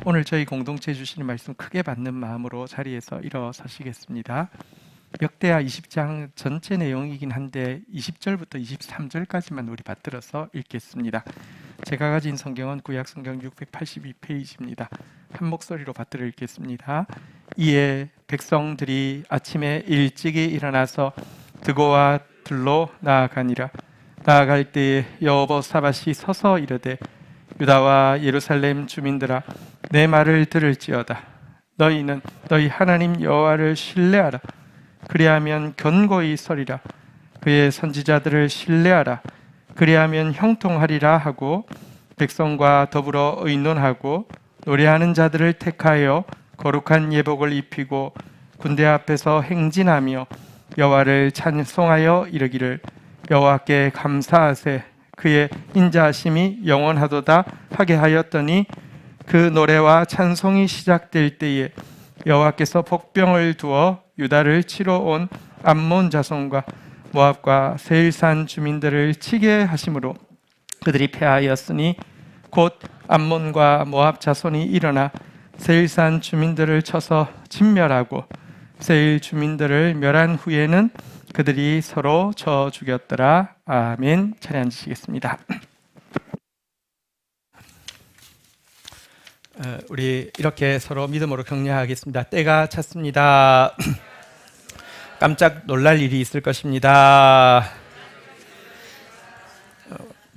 오늘 저희 공동체에 주시는 말씀 크게 받는 마음으로 자리에서 일어서시겠습니다. 역대하 20장 전체 내용이긴 한데 20절부터 23절까지만 우리 받들어서 읽겠습니다. 제가 가진 성경은 구약 성경 682페이지입니다. 한 목소리로 받들어 읽겠습니다. 이에 백성들이 아침에 일찍이 일어나서 드고와 들로 나아가니라. 나아갈 때에 여호보사밧이 서서 이르되 유다와 예루살렘 주민들아 내 말을 들을지어다. 너희는 너희 하나님 여호와를 신뢰하라. 그리하면 견고히 서리라. 그의 선지자들을 신뢰하라. 그리하면 형통하리라 하고 백성과 더불어 의논하고 노래하는 자들을 택하여 거룩한 예복을 입히고 군대 앞에서 행진하며 여호와를 찬송하여 이르기를 여호와께 감사하세. 그의 인자하심이 영원하도다 하게 하였더니 그 노래와 찬송이 시작될 때에 여호와께서 복병을 두어 유다를 치러 온 암몬 자손과 모압과 세일산 주민들을 치게 하심으로 그들이 패하였으니 곧 암몬과 모압 자손이 일어나 세일산 주민들을 쳐서 진멸하고 세일 주민들을 멸한 후에는 그들이 서로 쳐 죽였더라. 아멘. 자리 앉으시겠습니다. 우리 이렇게 서로 믿음으로 격려하겠습니다. 때가 찼습니다. 깜짝 놀랄 일이 있을 것입니다.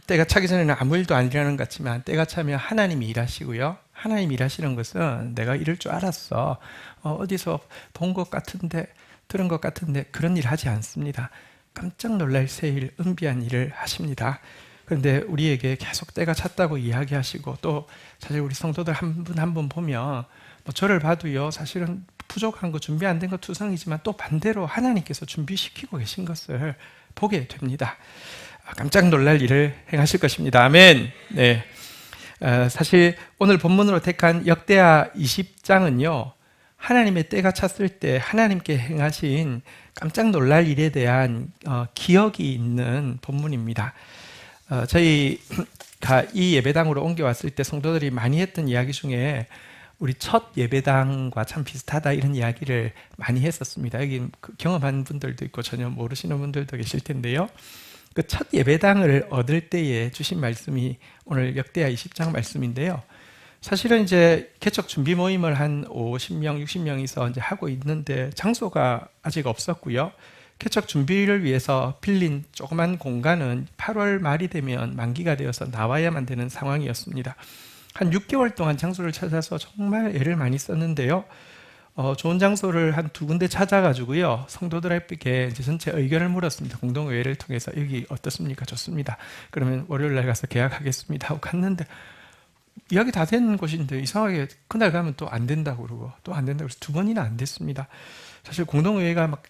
때가 차기 전에는 아무 일도 안 일어나는 것 같지만 때가 차면 하나님이 일하시고요. 하나님이 일하시는 것은 내가 이럴 줄 알았어. 어디서 본 것 같은데 들은 것 같은데 그런 일 하지 않습니다. 깜짝 놀랄 새일 은비한 일을 하십니다. 그런데 우리에게 계속 때가 찼다고 이야기하시고 또 사실 우리 성도들 한 분 한 분 보면 저를 봐도요 사실은 부족한 거 준비 안 된 거 투성이지만 또 반대로 하나님께서 준비시키고 계신 것을 보게 됩니다. 깜짝 놀랄 일을 행하실 것입니다. 아멘. 네. 사실 오늘 본문으로 택한 역대하 20장은요 하나님의 때가 찼을 때 하나님께 행하신 깜짝 놀랄 일에 대한 기억이 있는 본문입니다. 저희가 이 예배당으로 옮겨왔을 때 성도들이 많이 했던 이야기 중에 우리 첫 예배당과 참 비슷하다 이런 이야기를 많이 했었습니다. 여기 경험한 분들도 있고 전혀 모르시는 분들도 계실 텐데요. 그 첫 예배당을 얻을 때에 주신 말씀이 오늘 역대하 20장 말씀인데요. 사실은 이제 개척 준비 모임을 한 50명, 60명이서 이제 하고 있는데 장소가 아직 없었고요. 개척 준비를 위해서 빌린 조그만 공간은 8월 말이 되면 만기가 되어서 나와야만 되는 상황이었습니다. 한 6개월 동안 장소를 찾아서 정말 애를 많이 썼는데요. 좋은 장소를 한 2군데 찾아가지고요. 성도들에게 이제 전체 의견을 물었습니다. 공동의회를 통해서 여기 어떻습니까? 좋습니다. 그러면 월요일 날 가서 계약하겠습니다 하고 갔는데 이야기 다 된 곳인데 이상하게 그날 가면 또 안 된다고 그러고 또 안 된다고 해서 2번이나 안 됐습니다. 사실 공동의회가 막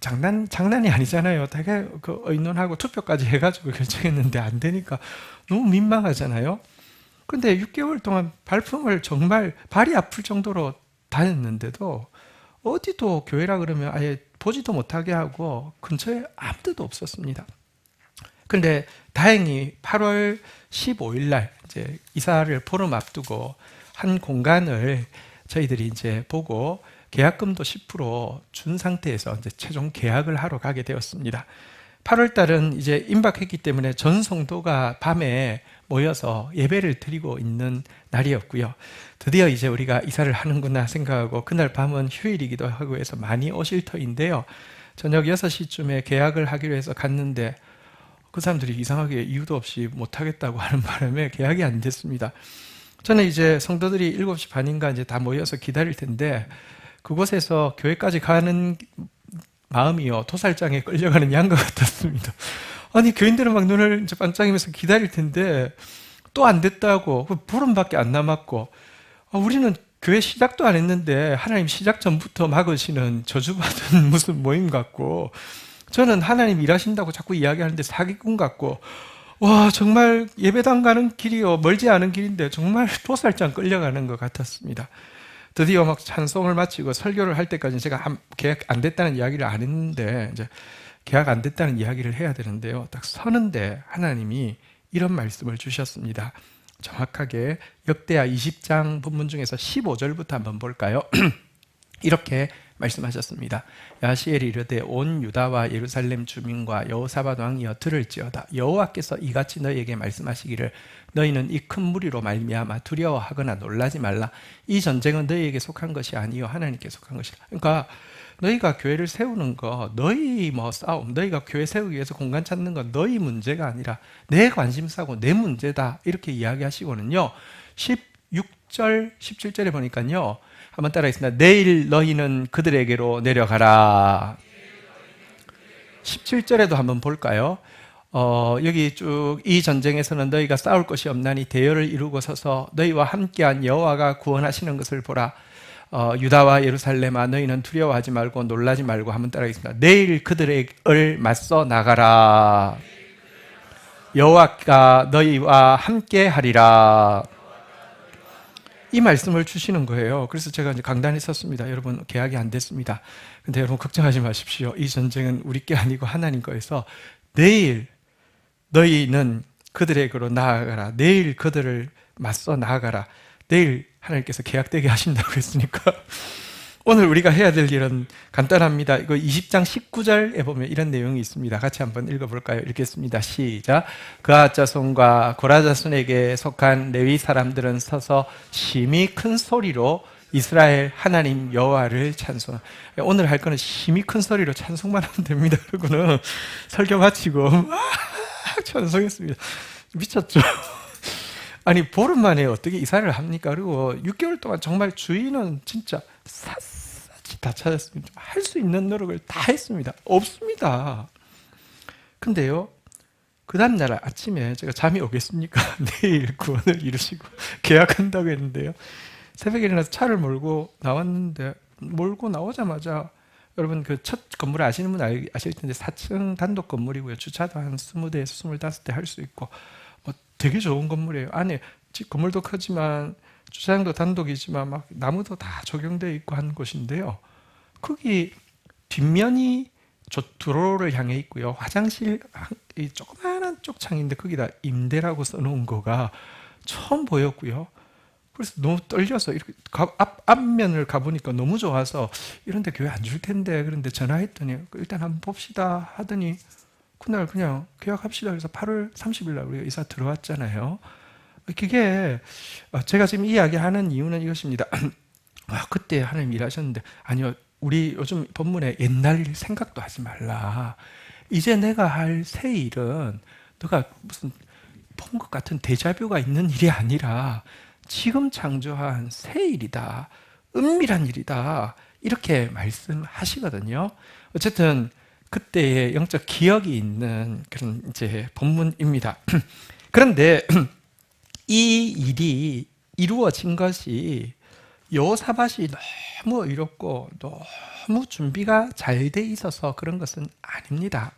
장난이 아니잖아요. 되게 그 의논하고 투표까지 해가지고 결정했는데 안 되니까 너무 민망하잖아요. 근데 6개월 동안 발품을 정말 발이 아플 정도로 다녔는데도 어디도 교회라 그러면 아예 보지도 못하게 하고 근처에 아무 데도 없었습니다. 근데 다행히 8월 15일 날 이제 이사를 보름 앞두고 한 공간을 저희들이 이제 보고 계약금도 10% 준 상태에서 이제 최종 계약을 하러 가게 되었습니다. 8월 달은 이제 임박했기 때문에 전 성도가 밤에 모여서 예배를 드리고 있는 날이었고요. 드디어 이제 우리가 이사를 하는구나 생각하고 그날 밤은 휴일이기도 하고 해서 많이 오실 터인데요. 저녁 6시쯤에 계약을 하기로 해서 갔는데 그 사람들이 이상하게 이유도 없이 못하겠다고 하는 바람에 계약이 안 됐습니다. 저는 이제 성도들이 7시 반인가 이제 다 모여서 기다릴 텐데 그곳에서 교회까지 가는 마음이요 도살장에 끌려가는 양과 같았습니다. 아니 교인들은 막 눈을 이제 반짝이면서 기다릴 텐데 또 안 됐다고 보름밖에 안 남았고 우리는 교회 시작도 안 했는데 하나님 시작 전부터 막으시는 저주받은 무슨 모임 같고 저는 하나님 일하신다고 자꾸 이야기하는데 사기꾼 같고 와 정말 예배당 가는 길이요 멀지 않은 길인데 정말 도살장 끌려가는 것 같았습니다. 드디어 막 찬송을 마치고 설교를 할 때까지 제가 계약 안 됐다는 이야기를 안 했는데 이제 계약 안 됐다는 이야기를 해야 되는데요. 딱 서는데 하나님이 이런 말씀을 주셨습니다. 정확하게 역대하 20장 본문 중에서 15절부터 한번 볼까요? 이렇게 말씀하셨습니다. 야시엘이 이르되 온 유다와 예루살렘 주민과 여호사밧 왕이여 들을지어다. 여호와께서 이같이 너희에게 말씀하시기를 너희는 이 큰 무리로 말미암아 두려워하거나 놀라지 말라. 이 전쟁은 너희에게 속한 것이 아니요 하나님께 속한 것이라. 그러니까 너희가 교회를 세우는 거, 너희 싸움, 너희가 교회 세우기 위해서 공간 찾는 건 너희 문제가 아니라 내 관심사고 내 문제다. 이렇게 이야기하시고는요. 16절, 17절에 보니까요. 한번 따라하겠습니다. 내일 너희는 그들에게로 내려가라. 17절에도 한번 볼까요? 여기 쭉 이 전쟁에서는 너희가 싸울 것이 없나니 대열을 이루고 서서 너희와 함께한 여호와가 구원하시는 것을 보라. 유다와 예루살렘아 너희는 두려워하지 말고 놀라지 말고 한번 따라하겠습니다. 내일 그들을 맞서 나가라. 여호와가 너희와 함께 하리라. 이 말씀을 주시는 거예요. 그래서 제가 이제 강단에 섰습니다. 여러분 계약이 안 됐습니다. 근데 여러분 걱정하지 마십시오. 이 전쟁은 우리 게 아니고 하나님 거에서 내일 너희는 그들에게로 나아가라. 내일 그들을 맞서 나아가라. 내일 하나님께서 계약되게 하신다고 했으니까 오늘 우리가 해야 될 일은 간단합니다. 이거 20장 19절에 보면 이런 내용이 있습니다. 같이 한번 읽어볼까요? 읽겠습니다. 시작. 그앗 자손과 고라 자손에게 속한 레위 사람들은 서서 심히 큰 소리로 이스라엘 하나님 여호와를 찬송. 오늘 할 거는 심히 큰 소리로 찬송만 하면 됩니다. 그러고는 설교 마치고 막 찬송했습니다. 미쳤죠? 아니 보름 만에 어떻게 이사를 합니까? 그리고 6개월 동안 정말 주인은 진짜 샅샅이 다 찾았습니다. 할 수 있는 노력을 다 했습니다. 없습니다. 근데요, 그 다음날 아침에 제가 잠이 오겠습니까? 내일 구원을 이루시고 계약한다고 했는데요. 새벽에 일어나서 차를 몰고 나왔는데 몰고 나오자마자 여러분 그 첫 건물 아시는 분 아실 텐데 4층 단독 건물이고요. 주차도 한 20대에서 25대 할 수 있고 되게 좋은 건물이에요. 안에 건물도 크지만 주차장도 단독이지만 막 나무도 다 적용되어 있고 한 곳인데요. 거기 뒷면이 도로를 향해 있고요. 화장실 조그마한 쪽창인데 거기다 임대라고 써놓은 거가 처음 보였고요. 그래서 너무 떨려서 이렇게 앞면을 가보니까 너무 좋아서 이런데 교회 안 줄 텐데 그런데 전화했더니 일단 한번 봅시다 하더니 그날 그냥 계약합시다. 그래서 8월 30일 날 우리가 이사 들어왔잖아요. 그게 제가 지금 이야기하는 이유는 이것입니다. 그때 하나님 일하셨는데 아니요. 우리 요즘 본문에 옛날 일 생각도 하지 말라. 이제 내가 할 새 일은 너가 무슨 본 것 같은 데자뷰가 있는 일이 아니라 지금 창조한 새 일이다. 은밀한 일이다. 이렇게 말씀하시거든요. 어쨌든 그때의 영적 기억이 있는 그런 이제 본문입니다. 그런데 이 일이 이루어진 것이 여호사밧이 너무 의롭고 너무 준비가 잘 돼 있어서 그런 것은 아닙니다.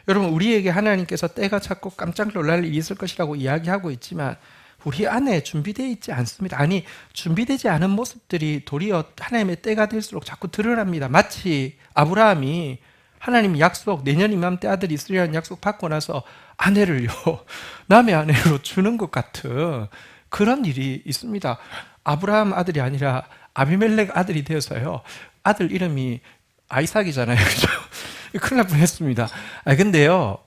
여러분 우리에게 하나님께서 때가 찼고 깜짝 놀랄 일이 있을 것이라고 이야기하고 있지만 우리 안에 준비되어 있지 않습니다. 아니 준비되지 않은 모습들이 도리어 하나님의 때가 될수록 자꾸 드러납니다. 마치 아브라함이 하나님 약속 내년 이맘때 아들이 있으리라는 약속 받고 나서 아내를요 남의 아내로 주는 것 같은 그런 일이 있습니다. 아브라함 아들이 아니라 아비멜렉 아들이 되어서요 아들 이름이 아이삭이잖아요. 그죠? 큰일 날 뻔했습니다. 근데요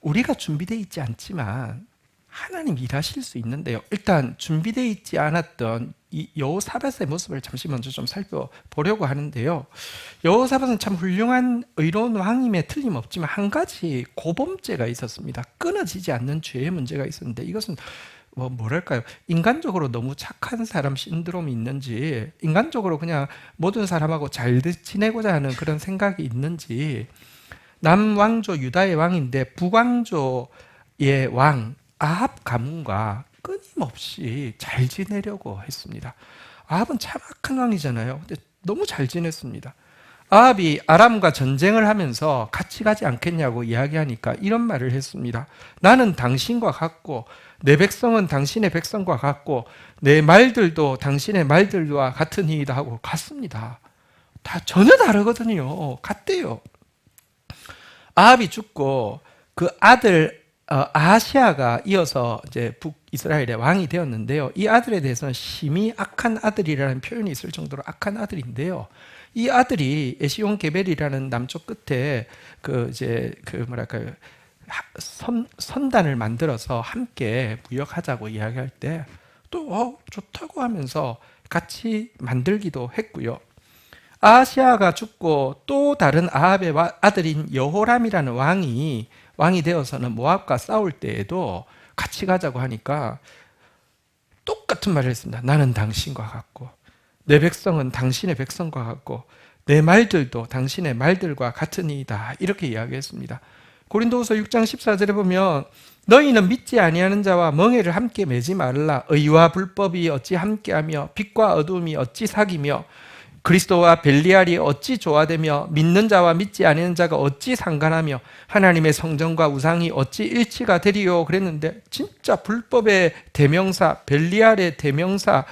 우리가 준비되어 있지 않지만 하나님 일하실 수 있는데요. 일단 준비되어 있지 않았던 이 여호사밧의 모습을 잠시 먼저 좀 살펴보려고 하는데요. 여호사밧은 참 훌륭한 의로운 왕임에 틀림없지만 한 가지 고범죄가 있었습니다. 끊어지지 않는 죄의 문제가 있었는데 이것은 뭐랄까요? 인간적으로 너무 착한 사람 신드롬이 있는지 인간적으로 그냥 모든 사람하고 잘 지내고자 하는 그런 생각이 있는지 남왕조 유다의 왕인데 북왕조의 왕 아합 가문과 끊임없이 잘 지내려고 했습니다. 아합은 참 악한 왕이잖아요. 근데 너무 잘 지냈습니다. 아합이 아람과 전쟁을 하면서 같이 가지 않겠냐고 이야기하니까 이런 말을 했습니다. 나는 당신과 같고 내 백성은 당신의 백성과 같고 내 말들도 당신의 말들과 같은 이이다 하고 같습니다. 다 전혀 다르거든요. 같대요. 아합이 죽고 그 아들 아하시아가 이어서 이제 북이스라엘의 왕이 되었는데요. 이 아들에 대해서는 심히 악한 아들이라는 표현이 있을 정도로 악한 아들인데요. 이 아들이 에시온 게벨이라는 남쪽 끝에 선단을 만들어서 함께 무역하자고 이야기할 때 또 좋다고 하면서 같이 만들기도 했고요. 아하시아가 죽고 또 다른 아합의 아들인 여호람이라는 왕이 되어서는 모압과 싸울 때에도 같이 가자고 하니까 똑같은 말을 했습니다. 나는 당신과 같고 내 백성은 당신의 백성과 같고 내 말들도 당신의 말들과 같으니이다. 이렇게 이야기했습니다. 고린도후서 6장 14절에 보면 너희는 믿지 아니하는 자와 멍에를 함께 매지 말라. 의와 불법이 어찌 함께하며 빛과 어둠이 어찌 사귀며 그리스도와 벨리알이 어찌 조화되며 믿는 자와 믿지 아니하는 자가 어찌 상관하며 하나님의 성전과 우상이 어찌 일치가 되리요. 그랬는데 진짜 불법의 대명사, 벨리알의 대명사,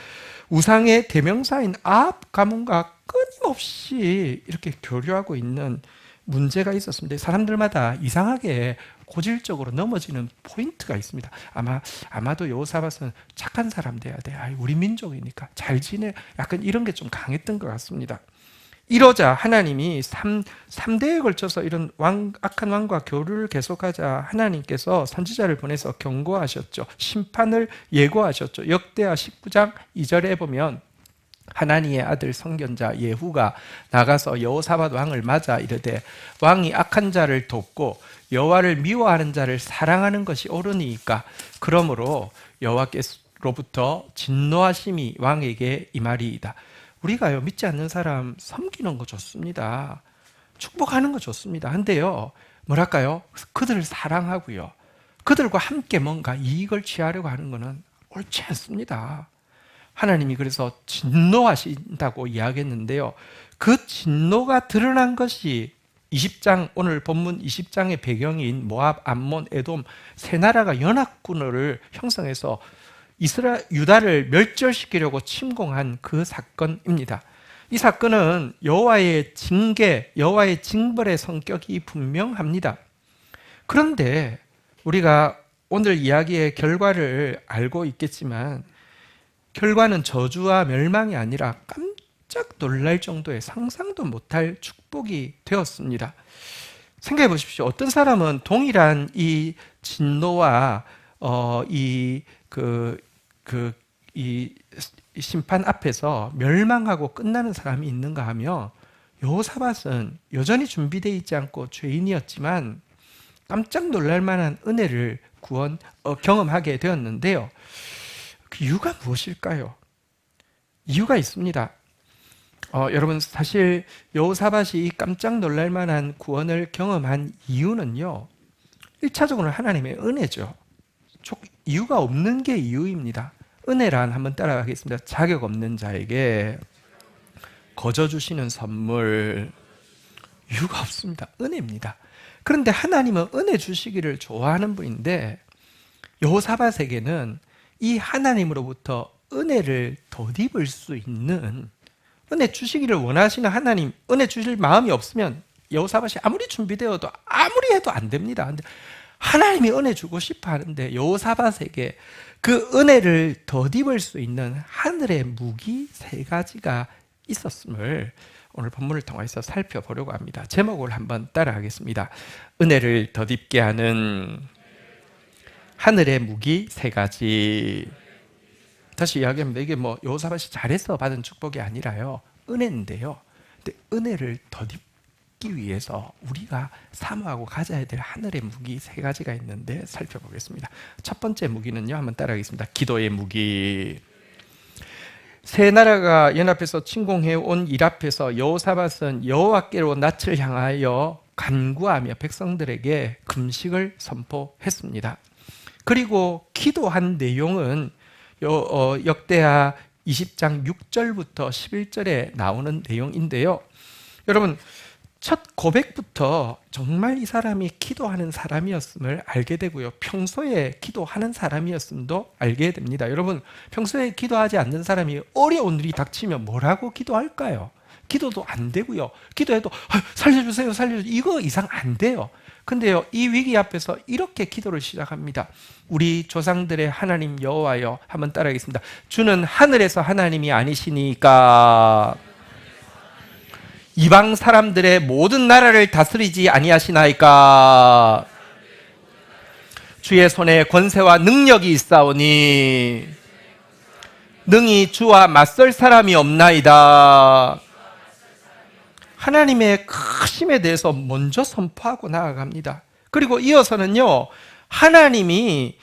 우상의 대명사인 아합 가문과 끊임없이 이렇게 교류하고 있는 문제가 있었습니다. 사람들마다 이상하게 고질적으로 넘어지는 포인트가 있습니다. 아마도 여호사밧은 착한 사람 돼야 돼. 우리 민족이니까 잘 지내. 약간 이런 게 좀 강했던 것 같습니다. 이러자 하나님이 3대에 걸쳐서 이런 악한 왕과 교류를 계속하자 하나님께서 선지자를 보내서 경고하셨죠. 심판을 예고하셨죠. 역대하 19장 2절에 보면 하나니의 아들 선견자 예후가 나가서 여호사밧 왕을 맞아 이르되 왕이 악한 자를 돕고 여호와를 미워하는 자를 사랑하는 것이 옳으니까 그러므로 여호와께로부터 진노하심이 왕에게 임하리이다. 우리가요 믿지 않는 사람 섬기는 거 좋습니다. 축복하는 거 좋습니다. 근데요 뭐랄까요? 그들을 사랑하고요 그들과 함께 뭔가 이익을 취하려고 하는 것은 옳지 않습니다. 하나님이 그래서 진노하신다고 이야기했는데요. 그 진노가 드러난 것이 20장, 오늘 본문 20장의 배경인 모압, 암몬, 에돔 세 나라가 연합군을 형성해서 유다를 멸절시키려고 침공한 그 사건입니다. 이 사건은 여호와의 징계, 여호와의 징벌의 성격이 분명합니다. 그런데 우리가 오늘 이야기의 결과를 알고 있겠지만 결과는 저주와 멸망이 아니라 깜짝 놀랄 정도의 상상도 못할 축복이 되었습니다. 생각해 보십시오. 어떤 사람은 동일한 이 진노와 이 심판 앞에서 멸망하고 끝나는 사람이 있는가 하며 여호사밧은 여전히 준비되어 있지 않고 죄인이었지만 깜짝 놀랄 만한 은혜를 경험하게 되었는데요. 그 이유가 무엇일까요? 이유가 있습니다. 여러분 사실 여호사밧이 깜짝 놀랄 만한 구원을 경험한 이유는요 1차적으로 하나님의 은혜죠. 이유가 없는 게 이유입니다. 은혜란 한번 따라가겠습니다. 자격 없는 자에게 거저 주시는 선물. 이유가 없습니다. 은혜입니다. 그런데 하나님은 은혜 주시기를 좋아하는 분인데 여호사밧에게는 이 하나님으로부터 은혜를 덧입을 수 있는 은혜 주시기를 원하시는 하나님, 은혜 주실 마음이 없으면 여호사밧이 아무리 준비되어도 아무리 해도 안 됩니다. 근데 하나님이 은혜 주고 싶어 하는데 여호사밧에게 그 은혜를 덧입을 수 있는 하늘의 무기 3가지가 있었음을 오늘 본문을 통해서 살펴보려고 합니다. 제목을 한번 따라하겠습니다. 은혜를 덧입게 하는 하늘의 무기 3가지. 다시 이야기합니다. 이게 여호사밧이 잘해서 받은 축복이 아니라요 은혜인데요. 근데 은혜를 덧입기 위해서 우리가 사모하고 가져야 될 하늘의 무기 3가지가 있는데 살펴보겠습니다. 첫 번째 무기는요 한번 따라하겠습니다. 기도의 무기. 세 나라가 연합해서 침공해온 일 앞에서 여호사밧은 여호와께로 낯을 향하여 간구하며 백성들에게 금식을 선포했습니다. 그리고 기도한 내용은 역대하 20장 6절부터 11절에 나오는 내용인데요. 여러분 첫 고백부터 정말 이 사람이 기도하는 사람이었음을 알게 되고요. 평소에 기도하는 사람이었음도 알게 됩니다. 여러분 평소에 기도하지 않는 사람이 어려운 일이 닥치면 뭐라고 기도할까요? 기도도 안 되고요. 기도해도 살려주세요, 살려주세요. 이거 이상 안 돼요. 근데요, 이 위기 앞에서 이렇게 기도를 시작합니다. 우리 조상들의 하나님 여호와여, 한번 따라하겠습니다. 주는 하늘에서 하나님이 아니시니까 이방 사람들의 모든 나라를 다스리지 아니하시나이까. 주의 손에 권세와 능력이 있사오니 능히 주와 맞설 사람이 없나이다. 하나님의 크심에 대해서 먼저 선포하고 나아갑니다. 그리고 이어서는요, 하나님이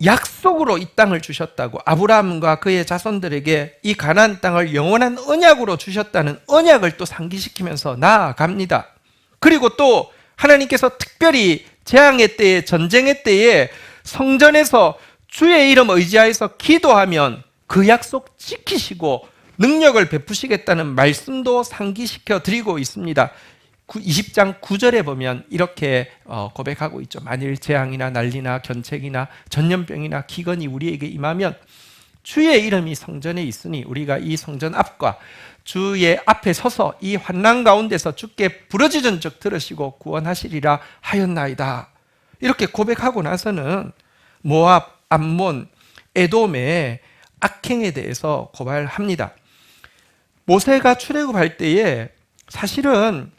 약속으로 이 땅을 주셨다고, 아브라함과 그의 자손들에게 이 가나안 땅을 영원한 언약으로 주셨다는 언약을 또 상기시키면서 나아갑니다. 그리고 또 하나님께서 특별히 재앙의 때에, 전쟁의 때에 성전에서 주의 이름 의지하여서 기도하면 그 약속 지키시고 능력을 베푸시겠다는 말씀도 상기시켜 드리고 있습니다. 20장 9절에 보면 이렇게 고백하고 있죠. 만일 재앙이나 난리나 견책이나 전염병이나 기근이 우리에게 임하면 주의 이름이 성전에 있으니 우리가 이 성전 앞과 주의 앞에 서서 이 환난 가운데서 주께 부르짖은 즉 들으시고 구원하시리라 하였나이다. 이렇게 고백하고 나서는 모압, 암몬, 에돔의 악행에 대해서 고발합니다. 모세가 출애굽할 때에 사실은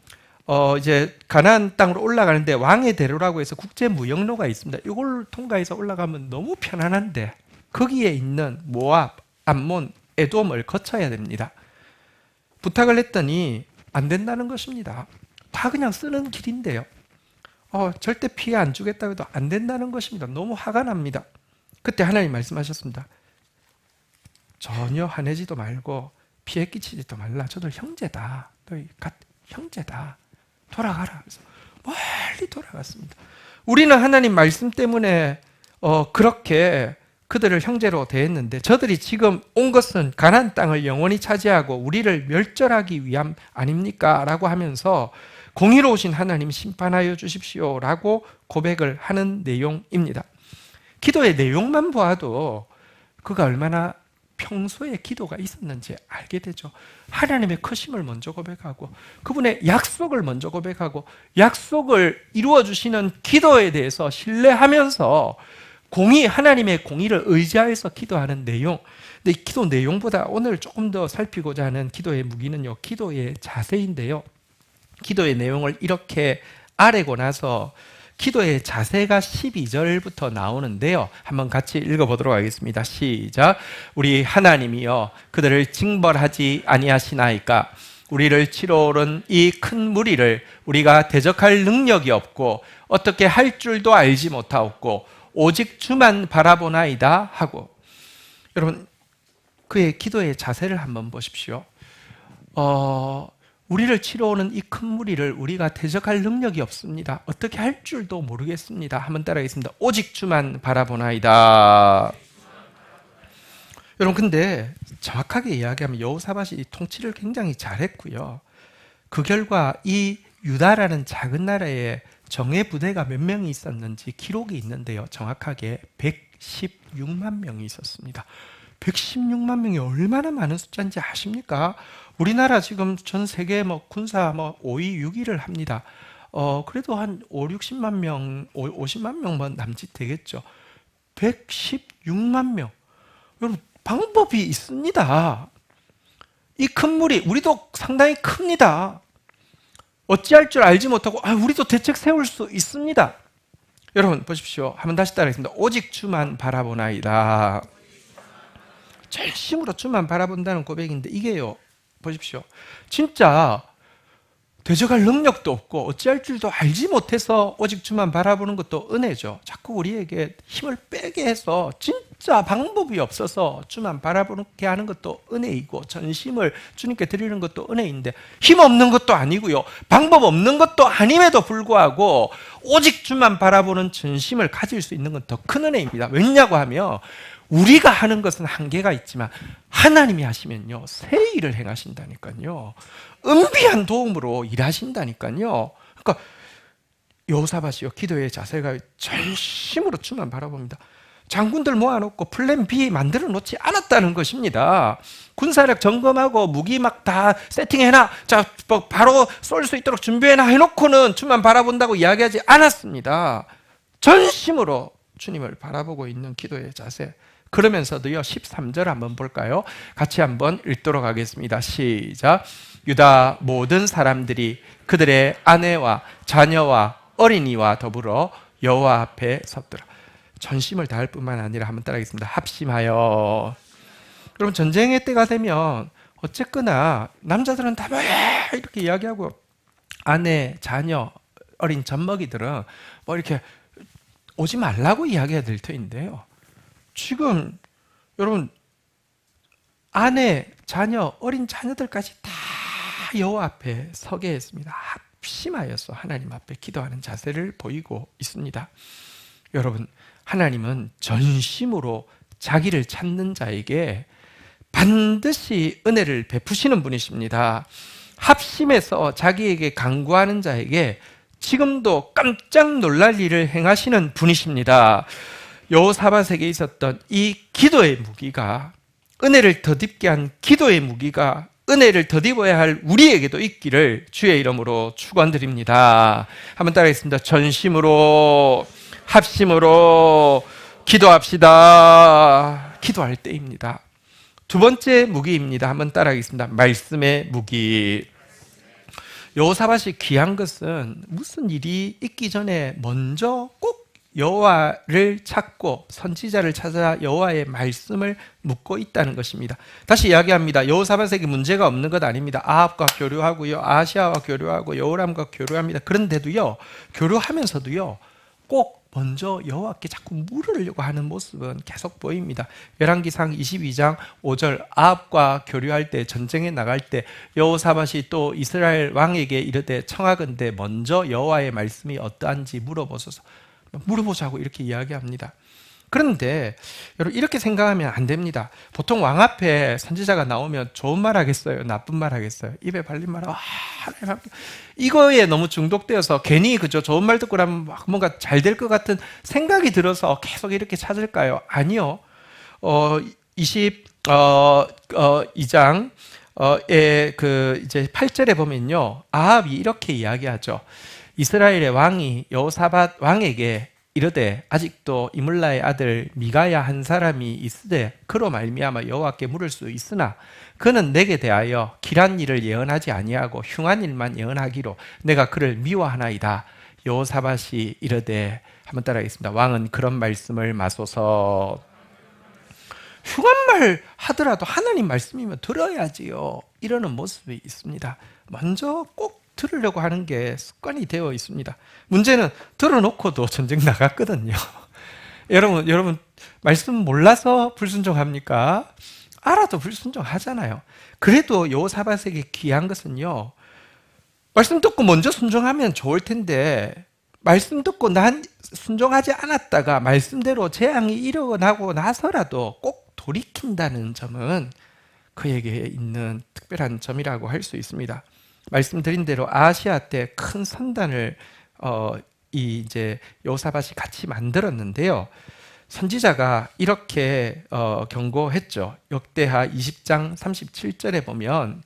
이제 가나안 땅으로 올라가는데 왕의 대로라고 해서 국제 무역로가 있습니다. 이걸 통과해서 올라가면 너무 편안한데 거기에 있는 모압, 암몬, 에돔을 거쳐야 됩니다. 부탁을 했더니 안 된다는 것입니다. 다 그냥 쓰는 길인데요. 절대 피해 안 주겠다고 해도 안 된다는 것입니다. 너무 화가 납니다. 그때 하나님 말씀하셨습니다. 전혀 화내지도 말고 피해 끼치지도 말라. 저들 형제다. 너희 형제다. 돌아가라. 그래서 멀리 돌아갔습니다. 우리는 하나님 말씀 때문에 그렇게 그들을 형제로 대했는데 저들이 지금 온 것은 가나안 땅을 영원히 차지하고 우리를 멸절하기 위함 아닙니까? 라고 하면서 공의로우신 하나님 심판하여 주십시오 라고 고백을 하는 내용입니다. 기도의 내용만 보아도 그가 얼마나 평소에 기도가 있었는지 알게 되죠. 하나님의 크심을 먼저 고백하고 그분의 약속을 먼저 고백하고 약속을 이루어 주시는 기도에 대해서 신뢰하면서 하나님의 공의를 의지하여서 기도하는 내용. 근데 이 기도 내용보다 오늘 조금 더 살피고자 하는 기도의 무기는요, 기도의 자세인데요. 기도의 내용을 이렇게 아뢰고 나서 기도의 자세가 12절부터 나오는데요. 한번 같이 읽어보도록 하겠습니다. 시작. 우리 하나님이여 그들을 징벌하지 아니하시나이까. 우리를 치러오른 이 큰 무리를 우리가 대적할 능력이 없고 어떻게 할 줄도 알지 못하옵고 오직 주만 바라보나이다 하고. 여러분, 그의 기도의 자세를 한번 보십시오. 우리를 치러오는 이 큰 무리를 우리가 대적할 능력이 없습니다. 어떻게 할 줄도 모르겠습니다. 한번 따라하겠습니다. 오직 주만 바라보나이다. 여러분, 근데 정확하게 이야기하면 여호사밧이 통치를 굉장히 잘했고요. 그 결과 이 유다라는 작은 나라에 정예 부대가 몇 명이 있었는지 기록이 있는데요. 정확하게 116만 명이 있었습니다. 116만 명이 얼마나 많은 숫자인지 아십니까? 우리나라 지금 전 세계 군사 5위, 6위를 합니다. 그래도 한 5, 60만 명, 50만 명만 남짓 되겠죠. 116만 명. 여러분, 방법이 있습니다. 이 큰 무리, 우리도 상당히 큽니다. 어찌할 줄 알지 못하고 우리도 대책 세울 수 있습니다. 여러분 보십시오. 한번 다시 따라하겠습니다. 오직 주만 바라보나이다. 제일 심으로 주만 바라본다는 고백인데 이게요, 보십시오. 진짜 대적할 능력도 없고 어찌할 줄도 알지 못해서 오직 주만 바라보는 것도 은혜죠. 자꾸 우리에게 힘을 빼게 해서 진짜 방법이 없어서 주만 바라보게 하는 것도 은혜이고 전심을 주님께 드리는 것도 은혜인데 힘 없는 것도 아니고요. 방법 없는 것도 아님에도 불구하고 오직 주만 바라보는 전심을 가질 수 있는 건 더 큰 은혜입니다. 왜냐고 하면 우리가 하는 것은 한계가 있지만 하나님이 하시면요, 새 일을 행하신다니까요. 은비한 도움으로 일하신다니까요. 그러니까 여호사밧이요, 기도의 자세가 전심으로 주만 바라봅니다. 장군들 모아놓고 플랜 B 만들어 놓지 않았다는 것입니다. 군사력 점검하고 무기 막 다 세팅해놔, 자 바로 쏠 수 있도록 준비해놔 해놓고는 주만 바라본다고 이야기하지 않았습니다. 전심으로 주님을 바라보고 있는 기도의 자세. 그러면서도요, 13절 한번 볼까요? 같이 한번 읽도록 하겠습니다. 시작. 유다 모든 사람들이 그들의 아내와 자녀와 어린이와 더불어 여호와 앞에 섰더라. 전심을 다할 뿐만 아니라 한번 따라하겠습니다. 합심하여. 여러분, 전쟁의 때가 되면 어쨌거나 남자들은 다 뭐 이렇게 이야기하고, 아내, 자녀, 어린 젖먹이들은 뭐 이렇게 오지 말라고 이야기해야 될 터인데요, 지금 여러분 아내, 자녀, 어린 자녀들까지 다 여호와 앞에 서게 했습니다. 합심하여서 하나님 앞에 기도하는 자세를 보이고 있습니다. 여러분, 하나님은 전심으로 자기를 찾는 자에게 반드시 은혜를 베푸시는 분이십니다. 합심해서 자기에게 간구하는 자에게 지금도 깜짝 놀랄 일을 행하시는 분이십니다. 여호사밧에게 있었던 이 기도의 무기가, 은혜를 덧입게 한 기도의 무기가 은혜를 덧입어야 할 우리에게도 있기를 주의 이름으로 축원드립니다. 한번 따라하겠습니다. 전심으로, 합심으로 기도합시다. 기도할 때입니다. 두 번째 무기입니다. 한번 따라하겠습니다. 말씀의 무기. 여호사밧이 귀한 것은 무슨 일이 있기 전에 먼저 꼭 여호와를 찾고 선지자를 찾아 여호와의 말씀을 묻고 있다는 것입니다. 다시 이야기합니다. 여호사밧에게 문제가 없는 것 아닙니다. 아합과 교류하고요, 아시아와 교류하고 여호람과 교류합니다. 그런데도요, 교류하면서도요, 꼭 먼저 여호와께 자꾸 물으려고 하는 모습은 계속 보입니다. 열왕기상 22장 5절, 아합과 교류할 때, 전쟁에 나갈 때 여호사밧이 또 이스라엘 왕에게 이르되 청하건대 먼저 여호와의 말씀이 어떠한지 물어보자고 이렇게 이야기합니다. 그런데 여러분, 이렇게 생각하면 안 됩니다. 보통 왕 앞에 선지자가 나오면 좋은 말 하겠어요? 나쁜 말 하겠어요? 입에 발린 말, 이거에 너무 중독되어서 괜히 그저 좋은 말 듣고 나면 뭔가 잘 될 것 같은 생각이 들어서 계속 이렇게 찾을까요? 아니요. 22장 이제 8절에 보면요, 아합이 이렇게 이야기하죠. 이스라엘의 왕이 여호사밧 왕에게 이르되 아직도 이물라의 아들 미가야 한 사람이 있으되 그로 말미암아 여호와께 물을 수 있으나 그는 내게 대하여 길한 일을 예언하지 아니하고 흉한 일만 예언하기로 내가 그를 미워하나이다. 여호사밧이 이르되, 한번 따라하겠습니다. 왕은 그런 말씀을 마소서. 흉한 말 하더라도 하나님 말씀이면 들어야지요, 이러는 모습이 있습니다. 먼저 꼭 들으려고 하는 게 습관이 되어 있습니다. 문제는 들어놓고도 전쟁 나갔거든요. 여러분 말씀 몰라서 불순종합니까? 알아도 불순종하잖아요. 그래도 여호사밧에게 귀한 것은요, 말씀 듣고 먼저 순종하면 좋을 텐데 말씀 듣고 난 순종하지 않았다가 말씀대로 재앙이 일어나고 나서라도 꼭 돌이킨다는 점은 그에게 있는 특별한 점이라고 할 수 있습니다. 말씀드린 대로 아시아 때 큰 선단을 이제 여호사밧이 같이 만들었는데요, 선지자가 이렇게 경고했죠. 역대하 20장 37절에 보면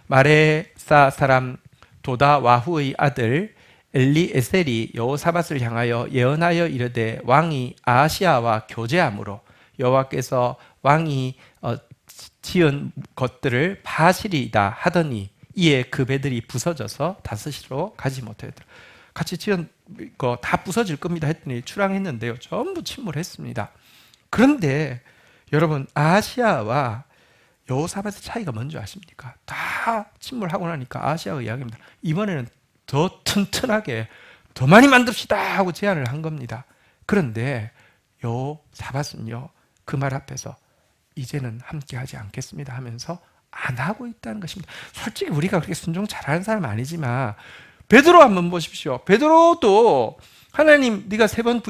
마레사 사람 도다와후의 아들 엘리에셀이 여호사밧을 향하여 예언하여 이르되 왕이 아시아와 교제함으로 여호와께서 왕이 지은 것들을 파시리이다 하더니 이에 그 배들이 부서져서 다스시로 가지 못하였더라. 같이 지은 거 다 부서질 겁니다 했더니 출항했는데요, 전부 침몰했습니다. 그런데 여러분, 아시아와 여호사밧의 차이가 뭔지 아십니까? 다 침몰하고 나니까 아시아가 이야기합니다. 이번에는 더 튼튼하게 더 많이 만듭시다 하고 제안을 한 겁니다. 그런데 여호사밧은요, 그 말 앞에서 이제는 함께하지 않겠습니다 하면서 안 하고 있다는 것입니다. 솔직히 우리가 그렇게 순종 잘하는 사람 아니지만 베드로 한번 보십시오. 베드로도 하나님 네가 3번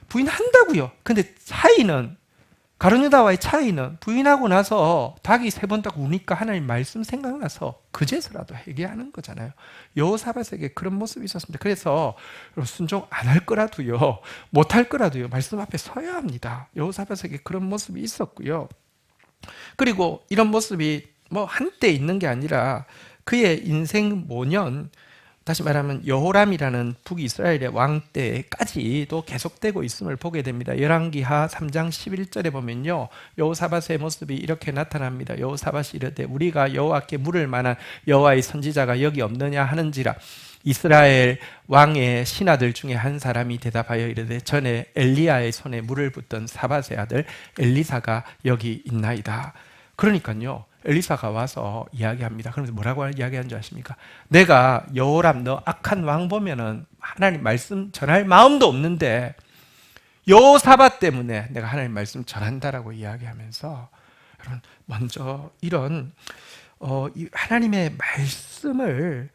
부인한다고요. 근데 차이는 가룟유다와의 차이는 부인하고 나서 닭이 3번 딱 우니까 하나님 말씀 생각나서 그제서라도 회개하는 거잖아요. 여호사밧에게 그런 모습이 있었습니다. 그래서 순종 안 할 거라도요, 못 할 거라도요, 말씀 앞에 서야 합니다. 여호사밧에게 그런 모습이 있었고요. 그리고 이런 모습이 뭐 한때 있는 게 아니라 그의 인생 모년, 다시 말하면 여호람이라는 북이스라엘의 왕 때까지도 계속되고 있음을 보게 됩니다. 열왕기하 3장 11절에 보면요, 여호사밧의 모습이 이렇게 나타납니다. 여호사밧이 이르되 우리가 여호와께 물을 만한 여호와의 선지자가 여기 없느냐 하는지라. 이스라엘 왕의 신하들 중에 한 사람이 대답하여 이르되 전에 엘리야의 손에 물을 붓던 사밧의 아들 엘리사가 여기 있나이다. 그러니까요, 엘리사가 와서 이야기합니다. 그러면서 뭐라고 이야기하는 줄 아십니까? 내가 여호람 너 악한 왕 보면은 하나님 말씀 전할 마음도 없는데 여호사밧 때문에 내가 하나님 말씀 전한다라고 이야기하면서, 여러분 먼저 이런 하나님의 말씀을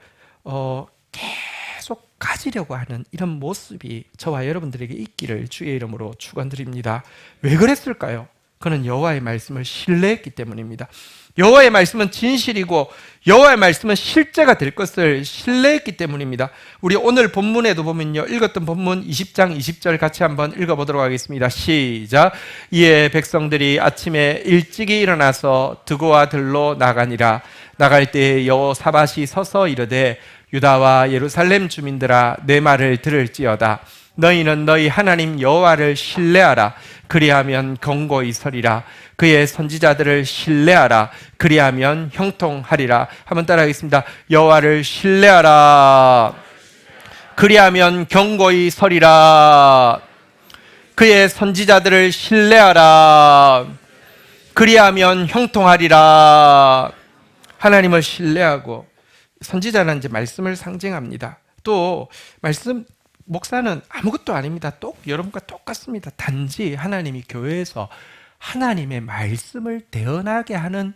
계속 가지려고 하는 이런 모습이 저와 여러분들에게 있기를 주의 이름으로 축원드립니다. 왜 그랬을까요? 그는 여호와의 말씀을 신뢰했기 때문입니다. 여호와의 말씀은 진실이고 여호와의 말씀은 실제가 될 것을 신뢰했기 때문입니다. 우리 오늘 본문에도 보면요, 읽었던 본문 20장 20절 같이 한번 읽어보도록 하겠습니다. 시작. 이에 백성들이 아침에 일찍이 일어나서 드고와 들로 나가니라. 나갈 때에 여호사밧이 서서 이르되 유다와 예루살렘 주민들아 내 말을 들을지어다. 너희는 너희 하나님 여호와를 신뢰하라. 그리하면 경고히 서리라. 그의 선지자들을 신뢰하라. 그리하면 형통하리라. 한번 따라하겠습니다. 여호와를 신뢰하라. 그리하면 경고히 서리라. 그의 선지자들을 신뢰하라. 그리하면 형통하리라. 하나님을 신뢰하고, 선지자는 이제 말씀을 상징합니다. 또 말씀, 목사는 아무것도 아닙니다. 여러분과 똑같습니다. 단지 하나님이 교회에서 하나님의 말씀을 대언하게 하는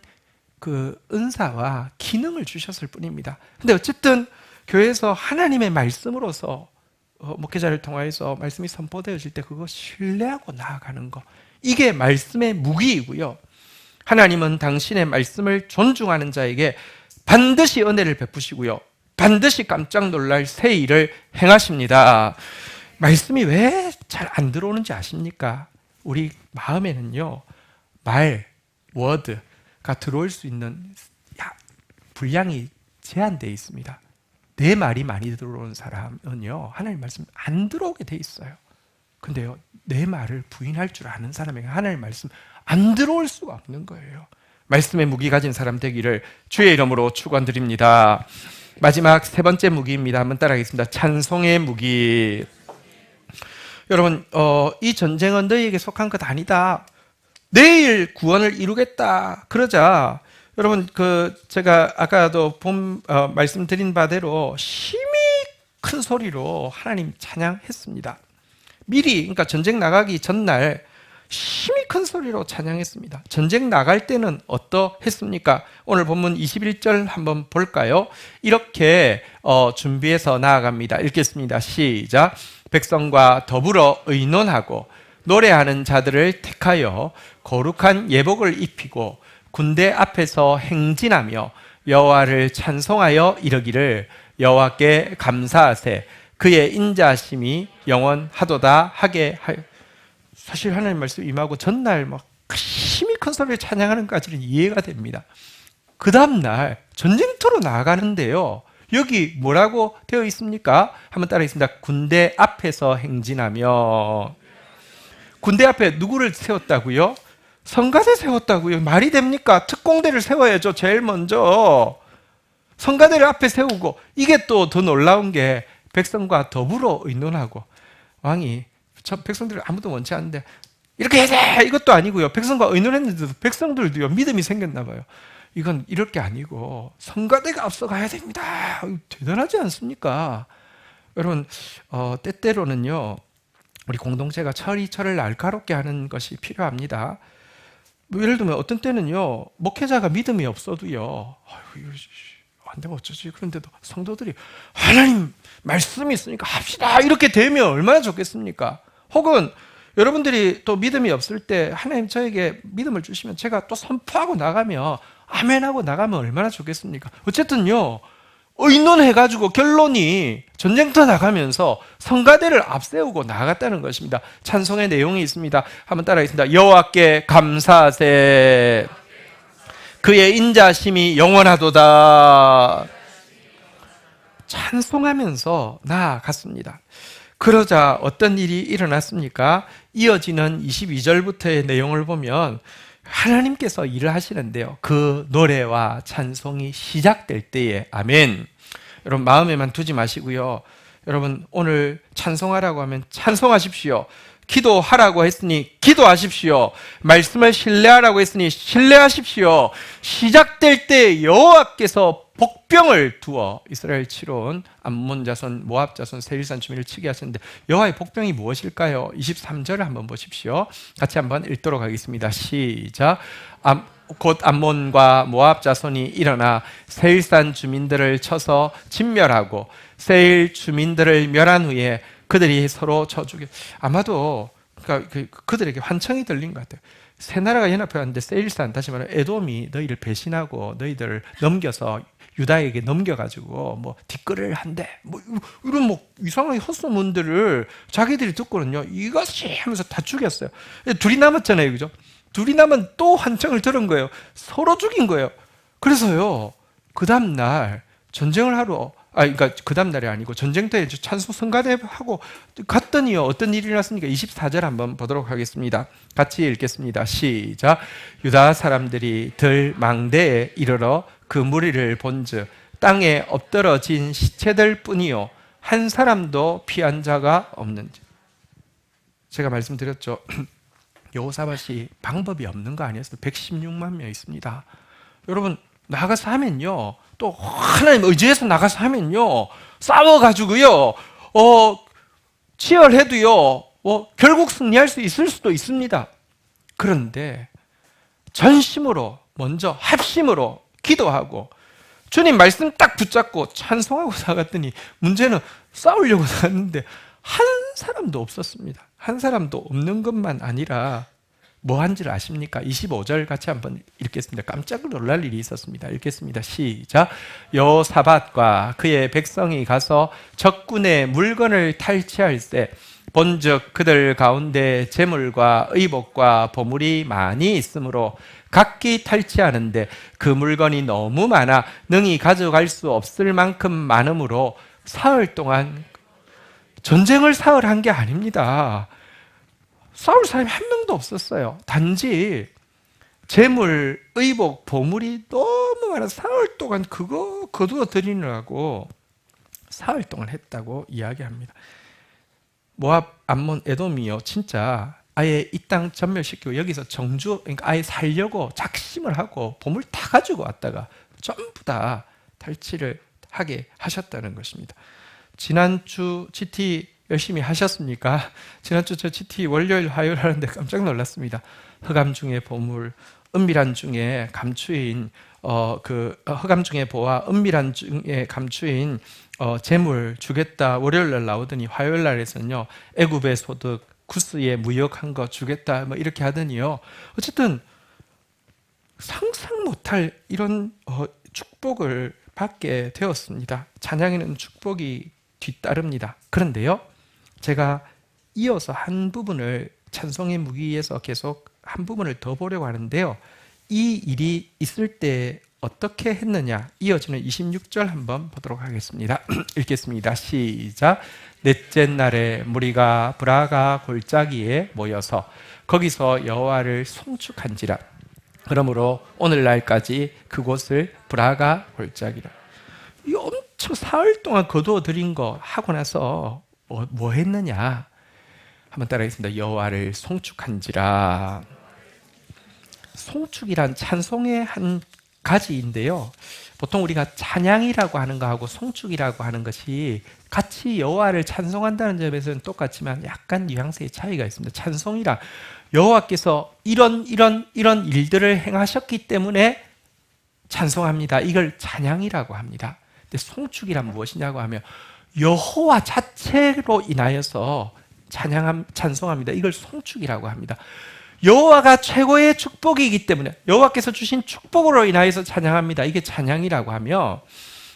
그 은사와 기능을 주셨을 뿐입니다. 근데 어쨌든 교회에서 하나님의 말씀으로서 목회자를 통하여서 말씀이 선포되어질 때 그거 신뢰하고 나아가는 거, 이게 말씀의 무기이고요. 하나님은 당신의 말씀을 존중하는 자에게 반드시 은혜를 베푸시고요, 반드시 깜짝 놀랄 새 일을 행하십니다. 말씀이 왜 잘 안 들어오는지 아십니까? 우리 마음에는요, 워드가 들어올 수 있는 분량이 제한되어 있습니다. 내 말이 많이 들어오는 사람은요, 하나님 말씀 안 들어오게 돼 있어요. 근데요, 내 말을 부인할 줄 아는 사람에게 하나님 말씀 안 들어올 수가 없는 거예요. 말씀의 무기 가진 사람 되기를 주의 이름으로 축원드립니다. 마지막 3번째 무기입니다. 한번 따라하겠습니다. 찬송의 무기. 여러분, 이 전쟁은 너희에게 속한 것 아니다. 내일 구원을 이루겠다. 그러자 여러분, 제가 아까도 말씀드린 바대로 심히 큰 소리로 하나님 찬양했습니다. 미리, 그러니까 전쟁 나가기 전날 심히 큰 소리로 찬양했습니다. 전쟁 나갈 때는 어떠했습니까? 오늘 본문 21절 한번 볼까요? 이렇게 준비해서 나아갑니다. 읽겠습니다. 시작. 백성과 더불어 의논하고 노래하는 자들을 택하여 거룩한 예복을 입히고 군대 앞에서 행진하며 여호와를 찬송하여 이르기를 여호와께 감사하세. 그의 인자하심이 영원하도다 하게 하여. 사실 하나님 말씀 임하고 전날 막 심히 큰 소리를 찬양하는 까지는 이해가 됩니다. 그 다음날 전쟁터로 나가는데요, 여기 뭐라고 되어 있습니까? 한번 따라하겠습니다. 군대 앞에서 행진하며. 군대 앞에 누구를 세웠다고요? 성가대 세웠다고요? 말이 됩니까? 특공대를 세워야죠. 제일 먼저 성가대를 앞에 세우고, 이게 또 더 놀라운 게 백성과 더불어 의논하고, 왕이 백성들을 아무도 원치 않는데 이렇게 해야 돼! 이것도 아니고요. 백성과 의논했는데도 백성들도요, 믿음이 생겼나 봐요. 이건 이럴 게 아니고 성가대가 앞서가야 됩니다. 대단하지 않습니까? 여러분, 때때로는요, 우리 공동체가 철을 날카롭게 하는 것이 필요합니다. 예를 들면 어떤 때는요, 목회자가 믿음이 없어도요, 안 되면 어쩌지? 그런데도 성도들이 하나님 말씀이 있으니까 합시다, 이렇게 되면 얼마나 좋겠습니까? 혹은 여러분들이 또 믿음이 없을 때 하나님 저에게 믿음을 주시면 제가 또 선포하고 나가며 아멘하고 나가면 얼마나 좋겠습니까? 어쨌든요, 의논해가지고 결론이 전쟁터 나가면서 성가대를 앞세우고 나갔다는 것입니다. 찬송의 내용이 있습니다. 한번 따라하겠습니다. 여호와께 감사하세, 그의 인자심이 영원하도다. 찬송하면서 나아갔습니다. 그러자 어떤 일이 일어났습니까? 이어지는 22절부터의 내용을 보면 하나님께서 일을 하시는데요, 그 노래와 찬송이 시작될 때에, 아멘. 여러분 마음에만 두지 마시고요, 여러분 오늘 찬송하라고 하면 찬송하십시오. 기도하라고 했으니 기도하십시오. 말씀을 신뢰하라고 했으니 신뢰하십시오. 시작될 때 여호와께서 복병을 두어 이스라엘 치러온 암몬 자손, 모압 자손, 세일산 주민을 치게 하셨는데 여호와의 복병이 무엇일까요? 23절을 한번 보십시오. 같이 한번 읽도록 하겠습니다. 시작. 곧 암몬과 모압 자손이 일어나 세일산 주민들을 쳐서 진멸하고 세일 주민들을 멸한 후에 그들이 서로 쳐 죽여. 아마도 그러니까 그들에게 환청이 들린 것 같아요. 세 나라가 연합해 왔는데 세일산, 다시 말해 에돔이 너희를 배신하고 너희들을 넘겨서 유다에게 넘겨가지고 뭐 뒷거래를 한대, 뭐 이런 뭐 이상한 헛소문들을 자기들이 듣고는요, 이것이 하면서 다 죽였어요. 둘이 남았잖아요, 그죠? 둘이 남은 또 환청을 들은 거예요. 서로 죽인 거예요. 그래서요, 그 다음 날 전쟁을 하러, 그러니까 그 다음 날이 아니고 전쟁터에 찬송 성가대 하고 갔더니요, 어떤 일이 일어났습니까? 24절 한번 보도록 하겠습니다. 같이 읽겠습니다. 시작. 유다 사람들이 들 망대에 이르러 그 무리를 본즉 땅에 엎드러진 시체들 뿐이요 한 사람도 피한 자가 없는지. 제가 말씀드렸죠. 여호사밧이 방법이 없는 거 아니었어요. 116만 명 있습니다. 여러분 나가서 하면요, 또 하나님 의지해서 나가서 하면요, 싸워가지고요, 치열해도요, 결국 승리할 수 있을 수도 있습니다. 그런데 전심으로 먼저 합심으로 기도하고 주님 말씀 딱 붙잡고 찬송하고 나갔더니 문제는 싸우려고 나갔는데 한 사람도 없었습니다. 한 사람도 없는 것만 아니라 뭐 한지를 아십니까? 25절 같이 한번 읽겠습니다. 깜짝 놀랄 일이 있었습니다. 읽겠습니다. 시작. 여호사밧과 그의 백성이 가서 적군의 물건을 탈취할세 본즉 그들 가운데 재물과 의복과 보물이 많이 있으므로 각기 탈취하는데 그 물건이 너무 많아 능히 가져갈 수 없을 만큼 많으므로 사흘 동안, 전쟁을 사흘 한 게 아닙니다. 싸울 사람이 한 명도 없었어요. 단지 재물, 의복, 보물이 너무 많아 사흘 동안 그거 거두어 드리느라고 사흘 동안 했다고 이야기합니다. 모압, 암몬, 에돔이요, 진짜 아예 이 땅 전멸시키고 여기서 정주, 그러니까 아예 살려고 작심을 하고 보물 다 가지고 왔다가 전부 다 탈취를 하게 하셨다는 것입니다. 지난주 GT 열심히 하셨습니까? 지난주 저 GT 월요일, 화요일 하는데 깜짝 놀랐습니다. 흑암 중의 보물, 은밀한 중에 감추인 흑암 중의 보화, 은밀한 중에 감추인 재물 주겠다. 월요일 날 나오더니 화요일 날에서는요, 애굽의 소득, 구스에 무역한 거 주겠다. 뭐 이렇게 하더니요. 어쨌든 상상 못할 이런 축복을 받게 되었습니다. 찬양에는 축복이 뒤따릅니다. 그런데요, 제가 이어서 한 부분을 찬송의 무기에서 계속 한 부분을 더 보려고 하는데요, 이 일이 있을 때 어떻게 했느냐, 이어지는 26절 한번 보도록 하겠습니다. 읽겠습니다. 시작. 넷째 날에 무리가 브라가 골짜기에 모여서 거기서 여호와를 송축한지라. 그러므로 오늘날까지 그곳을 브라가 골짜기라. 이 엄청 사흘 동안 거두어 들인 거 하고 나서 뭐 했느냐? 한번 따라하겠습니다. 여호와를 송축한지라. 송축이란 찬송의 한 가지인데요, 보통 우리가 찬양이라고 하는 거하고 송축이라고 하는 것이 같이 여호와를 찬송한다는 점에서는 똑같지만 약간 뉘앙스의 차이가 있습니다. 찬송이라 여호와께서 이런 일들을 행하셨기 때문에 찬송합니다. 이걸 찬양이라고 합니다. 근데 송축이란 무엇이냐고 하면 여호와 자체로 인하여서 찬송합니다. 이걸 송축이라고 합니다. 여호와가 최고의 축복이기 때문에 여호와께서 주신 축복으로 인하여서 찬양합니다. 이게 찬양이라고 하며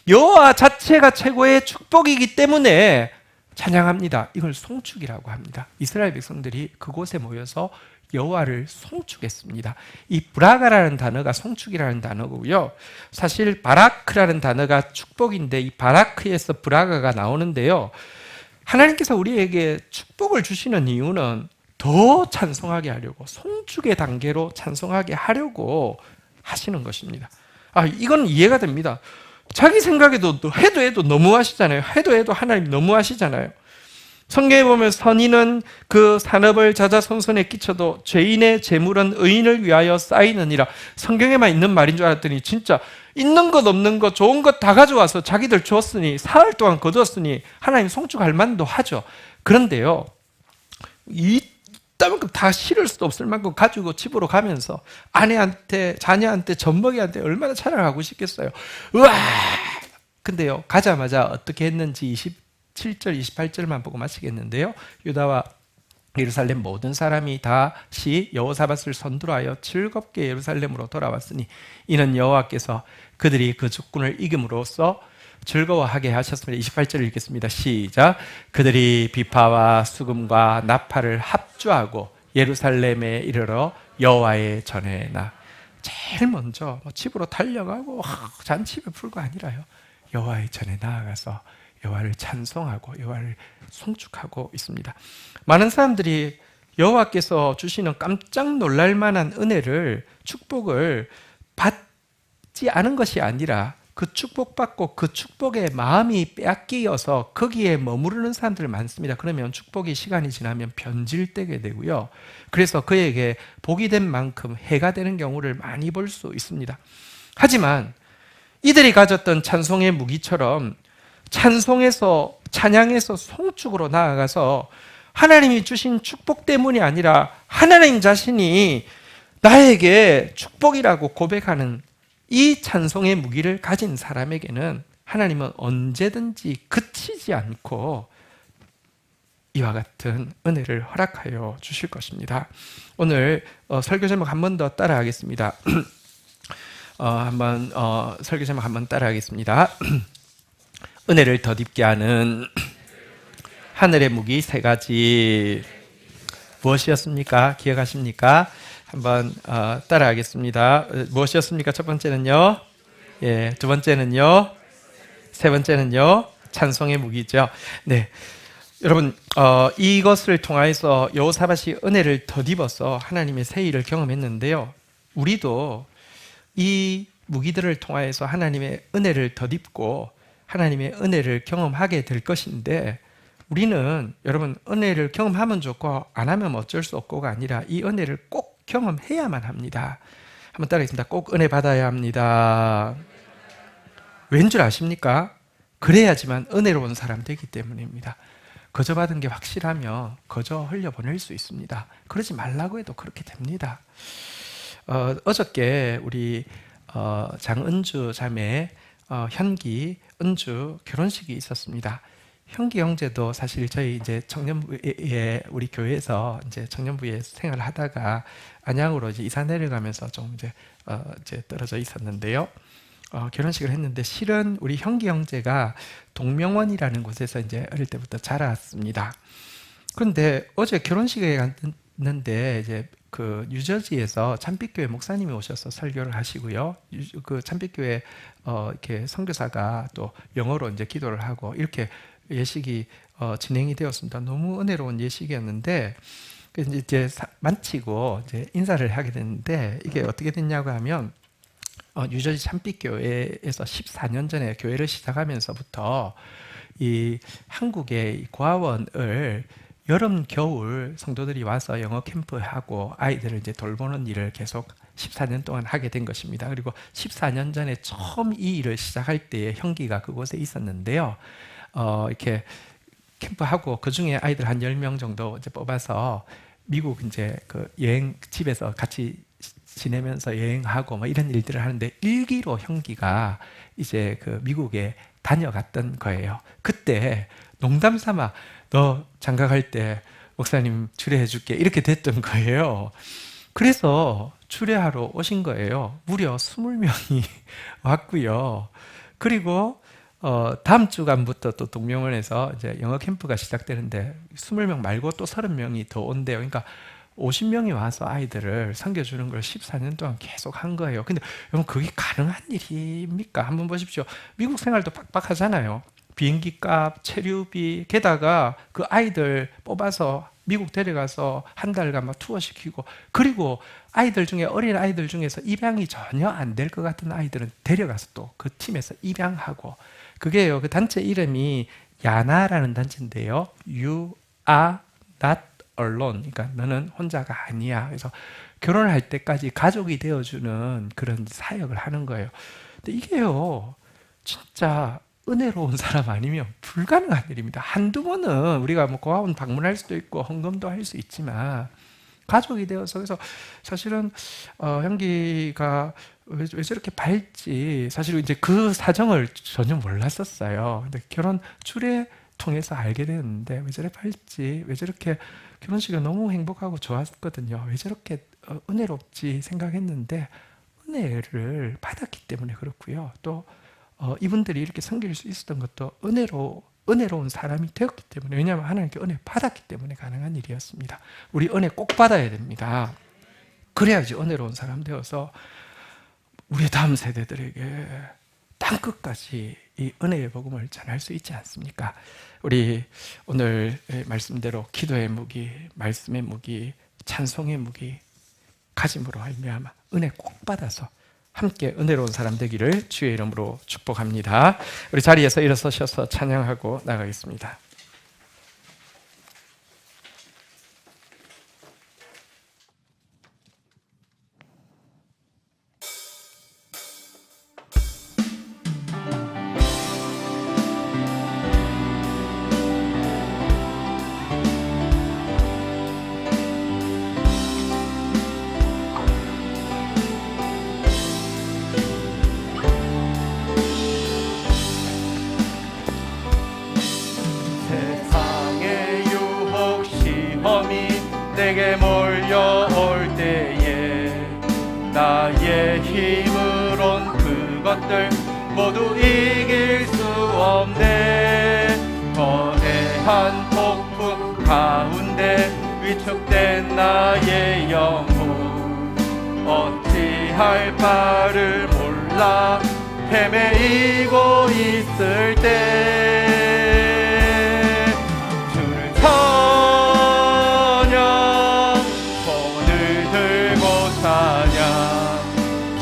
여호와 자체가 최고의 축복이기 때문에 찬양합니다. 이걸 송축이라고 합니다. 이스라엘 백성들이 그곳에 모여서 여호와를 송축했습니다. 이 브라가라는 단어가 송축이라는 단어고요. 사실 바라크라는 단어가 축복인데 이 바라크에서 브라가가 나오는데요. 하나님께서 우리에게 축복을 주시는 이유는 더 찬송하게 하려고, 송축의 단계로 찬송하게 하려고 하시는 것입니다. 이건 이해가 됩니다. 자기 생각에도 해도 너무하시잖아요. 해도 하나님 너무하시잖아요. 성경에 보면 선인은 그 산업을 자자손손에 끼쳐도 죄인의 재물은 의인을 위하여 쌓이느니라. 성경에만 있는 말인 줄 알았더니 진짜 있는 것 없는 것 좋은 것 다 가져와서 자기들 주었으니 사흘 동안 거두었으니 하나님 송축할 만도 하죠. 그런데요, 이따만큼 다 실을 수도 없을 만큼 가지고 집으로 가면서 아내한테 자녀한테 젖먹이한테 얼마나 자랑하고 싶겠어요. 우와! 근데요, 가자마자 어떻게 했는지 27절 28절만 보고 마치겠는데요, 유다와 예루살렘 모든 사람이 다시 여호사밧을 선두하여 즐겁게 예루살렘으로 돌아왔으니 이는 여호와께서 그들이 그 적군을 이김으로써 즐거워하게 하셨습니다. 28절 읽겠습니다. 시작. 그들이 비파와 수금과 나팔을 합주하고 예루살렘에 이르러 여호와의 전에 제일 먼저 집으로 달려가고 잔치가 불고 아니라요, 여호와의 전에 나아가서 여호와를 찬송하고 여호와를 송축하고 있습니다. 많은 사람들이 여호와께서 주시는 깜짝 놀랄 만한 은혜를, 축복을 받지 않은 것이 아니라 그 축복받고 그 축복에 마음이 빼앗기어서 거기에 머무르는 사람들 많습니다. 그러면 축복이 시간이 지나면 변질되게 되고요. 그래서 그에게 복이 된 만큼 해가 되는 경우를 많이 볼 수 있습니다. 하지만 이들이 가졌던 찬송의 무기처럼 찬송에서, 찬양에서 송축으로 나아가서 하나님이 주신 축복 때문이 아니라 하나님 자신이 나에게 축복이라고 고백하는 이 찬송의 무기를 가진 사람에게는 하나님은 언제든지 그치지 않고 이와 같은 은혜를 허락하여 주실 것입니다. 오늘 설교 제목 한 번 더 따라하겠습니다. 설교 제목 한 번 따라하겠습니다. 은혜를 덧입게 하는 하늘의 무기 세 가지. 무엇이었습니까? 기억하십니까? 한번 따라하겠습니다. 무엇이었습니까? 첫 번째는요, 두 번째는요, 세 번째는요, 찬송의 무기죠. 네, 여러분, 이것을 통하여서 여호사밧이 은혜를 덧입어서 하나님의 새 일을 경험했는데요, 우리도 이 무기들을 통하여서 하나님의 은혜를 덧입고 하나님의 은혜를 경험하게 될 것인데, 우리는 여러분 은혜를 경험하면 좋고 안 하면 어쩔 수 없고가 아니라 이 은혜를 꼭 경험해야만 합니다. 한번 따라하겠습니다. 꼭 은혜 받아야 합니다. 왠 줄 아십니까? 그래야지만 은혜로운 사람 되기 때문입니다. 거저 받은 게 확실하면 거저 흘려보낼 수 있습니다. 그러지 말라고 해도 그렇게 됩니다. 어저께 우리 장은주 자매 현기, 은주 결혼식이 있었습니다. 현기 형제도 사실 저희 이제 청년부에, 우리 교회에서 이제 청년부에 생활을 하다가 안양으로 이제 이사 내려가면서 좀 이제 떨어져 있었는데요. 결혼식을 했는데 실은 우리 현기 형제가 동명원이라는 곳에서 이제 어릴 때부터 자랐습니다. 그런데 어제 결혼식에 갔는데 이제 그 뉴저지에서 참빛교회 목사님이 오셔서 설교를 하시고요. 그 참빛교회 이렇게 선교사가 또 영어로 이제 기도를 하고 이렇게 예식이 진행이 되었습니다. 너무 은혜로운 예식이었는데 이제 마치고 이제 인사를 하게 됐는데 이게 어떻게 됐냐고 하면 뉴저지 참빛교회에서 14년 전에 교회를 시작하면서부터 이 한국의 고아원을 여름, 겨울 성도들이 와서 영어 캠프하고 아이들을 이제 돌보는 일을 계속 14년 동안 하게 된 것입니다. 그리고 14년 전에 처음 이 일을 시작할 때에 형기가 그곳에 있었는데요. 이렇게 캠프하고 그 중에 아이들 한 10명 정도 이제 뽑아서 미국 이제 그 여행 집에서 같이 지내면서 여행하고 뭐 이런 일들을 하는데 일기로 형기가 이제 그 미국에 다녀갔던 거예요. 그때 농담 삼아 너 장가갈 때 목사님 주례해 줄게 이렇게 됐던 거예요. 그래서 주례하러 오신 거예요. 무려 20명이 왔고요. 그리고 다음 주간부터 또 동명원에서 이제 영어 캠프가 시작되는데 20명 말고 또 30명이 더 온대요. 그러니까 50명이 와서 아이들을 섬겨주는 걸 14년 동안 계속 한 거예요. 근데 여러분 그게 가능한 일입니까? 한번 보십시오. 미국 생활도 빡빡하잖아요. 비행기 값, 체류비, 게다가 그 아이들 뽑아서 미국 데려가서 한 달간 막 투어 시키고, 그리고 아이들 중에 어린 아이들 중에서 입양이 전혀 안 될 것 같은 아이들은 데려가서 또 그 팀에서 입양하고, 그게요, 그 단체 이름이 야나라는 단체인데요. You are not alone. 그러니까 너는 혼자가 아니야. 그래서 결혼을 할 때까지 가족이 되어주는 그런 사역을 하는 거예요. 근데 이게요, 진짜 은혜로운 사람 아니면 불가능한 일입니다. 한두 번은 우리가 뭐 고아원 방문할 수도 있고 헌금도 할 수 있지만 가족이 되어서, 그래서 사실은 형기가 왜 저렇게 밝지, 사실 이제 그 사정을 전혀 몰랐었어요. 근데 결혼 주례 통해서 알게 되었는데 왜 저래 밝지, 왜 저렇게 결혼식이 너무 행복하고 좋았거든요. 왜 저렇게 은혜롭지 생각했는데 은혜를 받았기 때문에 그렇고요. 또 이분들이 이렇게 섬길 수 있었던 것도 은혜로운 사람이 되었기 때문에, 왜냐하면 하나님께 은혜 받았기 때문에 가능한 일이었습니다. 우리 은혜 꼭 받아야 됩니다. 그래야지 은혜로운 사람 되어서 우리 다음 세대들에게 땅끝까지 이 은혜의 복음을 전할 수 있지 않습니까? 우리 오늘 말씀대로 기도의 무기, 말씀의 무기, 찬송의 무기 가짐으로 말미암아 은혜 꼭 받아서 함께 은혜로운 사람 되기를 주의 이름으로 축복합니다. 우리 자리에서 일어서셔서 찬양하고 나가겠습니다. 내게 몰려올 때에 나의 힘으론 그것들 모두 이길 수 없네. 거대한 폭풍 가운데 위축된 나의 영혼 어찌할 바를 몰라 헤매이고 있을 때 주를 손을 들고 찬양.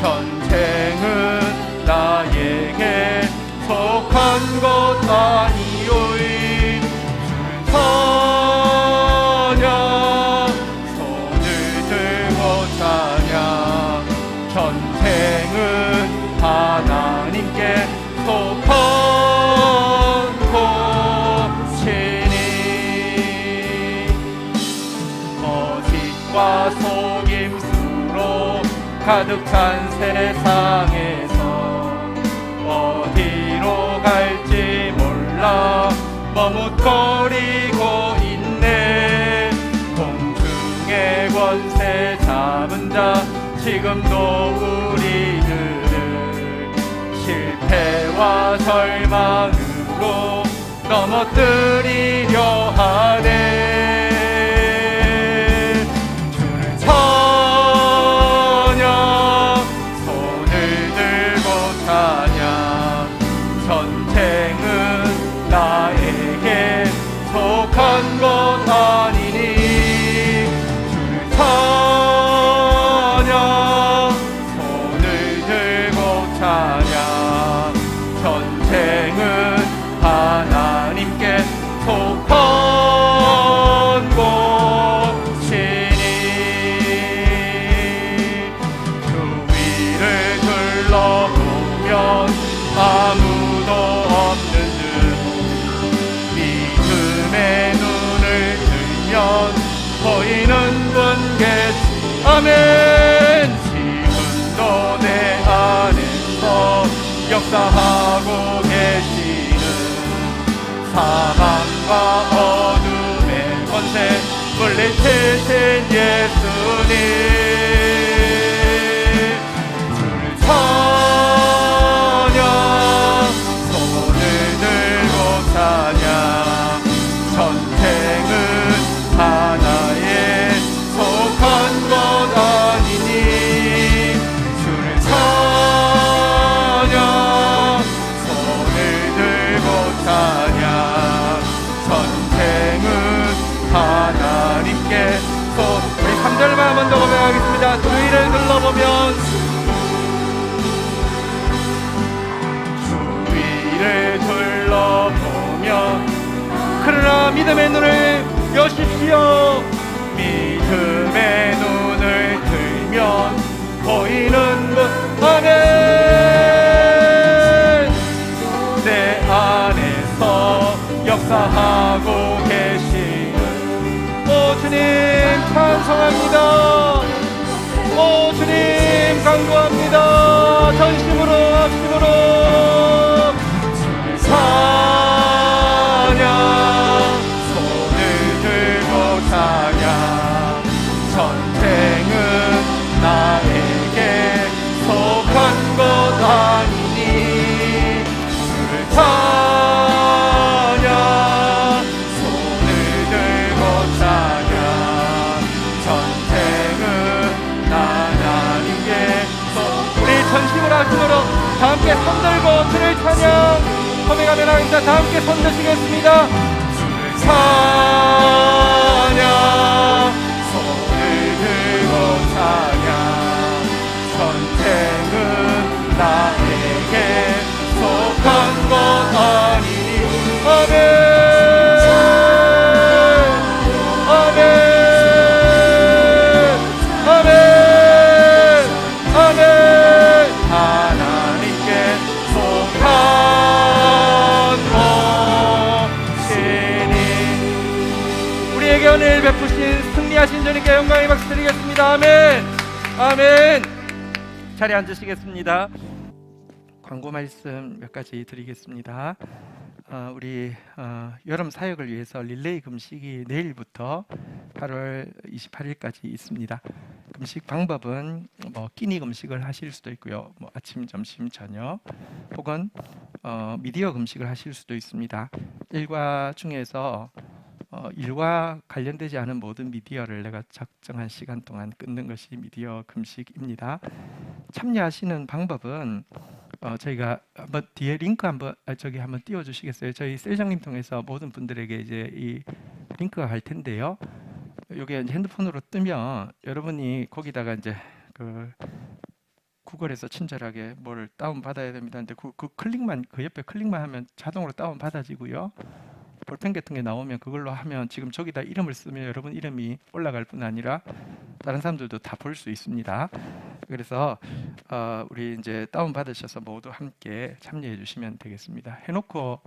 전쟁은 나에게 속한 것 아니오이. 주를 찬양. 손을 들고 찬양. 전쟁은 하나님께 속한 곳이니. 거짓과 속임수로 가득 찬 세상에서 어디로 갈지 몰라 머뭇거리고 있네. 공중의 권세 잡은 자 지금도 우리들을 실패와 절망으로 넘어뜨리려 하네. 주를 찬양. 손을 들고 찬양. 전쟁은 나에게 속한 것 아니니. 주를 찬양. 손을 들고 찬양. 전쟁은 하나님께 속한 곳이니. 주위를 둘러보면 아무도 없는 듯 믿음의 눈을 들면 보이는 분 계시. 아멘. 지금도 내 안에서 역사하고 계시는 사망과 어둠의 권세 물리치신 예수님 주를 찬양 손을 들고 찬양 전쟁은 하나에 속한 것 아니니 주를 찬양 손을 들고 찬양 전쟁은 하나님께 우리 3절만 한 번 더 고백하겠습니다. 주위를 둘러보면 주위를 둘러보면 그러나 믿음의 눈을 여십시오. 믿음의 눈을 들면 보이는 것 아멘. 내 안에서 역사하고 계시는 오 주님 찬송합니다. 오 주님 간구합니다. 전심으로 합심으로 찬양 손을 들고 찬양 전쟁은 나에게 속한 것 아니니 주를 찬양 손을 들고 찬양 전쟁은 하나님께 우리 전심으로 하심으로 다 함께 손 들고 주를 찬양 고백하며 나갑니다. 다 함께 손 드시겠습니다. 주를 찬양 손을 들고 찬양 전쟁은 나에게 속한 것 아니니 아멘 아멘 아멘 아멘 하나님께 속한 것이니 우리에게 은혜를 베푸신 승리하신 주님께 영광의 박수 드리겠습니다. 아멘 아멘. 자리에 앉으시겠습니다. 광고 말씀 몇 가지 드리겠습니다. 우리 여름 사역을 위해서 릴레이 금식이 내일부터 8월 28일까지 있습니다. 금식 방법은 끼니 금식을 하실 수도 있고요. 아침, 점심, 저녁 혹은 미디어 금식을 하실 수도 있습니다. 일과 중에서 일과 관련되지 않은 모든 미디어를 내가 적정한 시간 동안 끊는 것이 미디어 금식입니다. 참여하시는 방법은 저희가 한번 뒤에 링크 한번 한번 띄워주시겠어요? 저희 셀장님 통해서 모든 분들에게 이제 이 링크가 갈 텐데요. 이게 핸드폰으로 뜨면 여러분이 거기다가 이제 그 구글에서 친절하게 뭘 다운 받아야 됩니다. 근데 그 클릭만 그 옆에 클릭만 하면 자동으로 다운 받아지고요. 볼펜 같은 게 나오면 그걸로 하면 지금 저기다 이름을 쓰면 여러분 이름이 올라갈 뿐 아니라 다른 사람들도 다 볼 수 있습니다. 그래서 우리 이제 다운 받으셔서 모두 함께 참여해 주시면 되겠습니다. 해놓고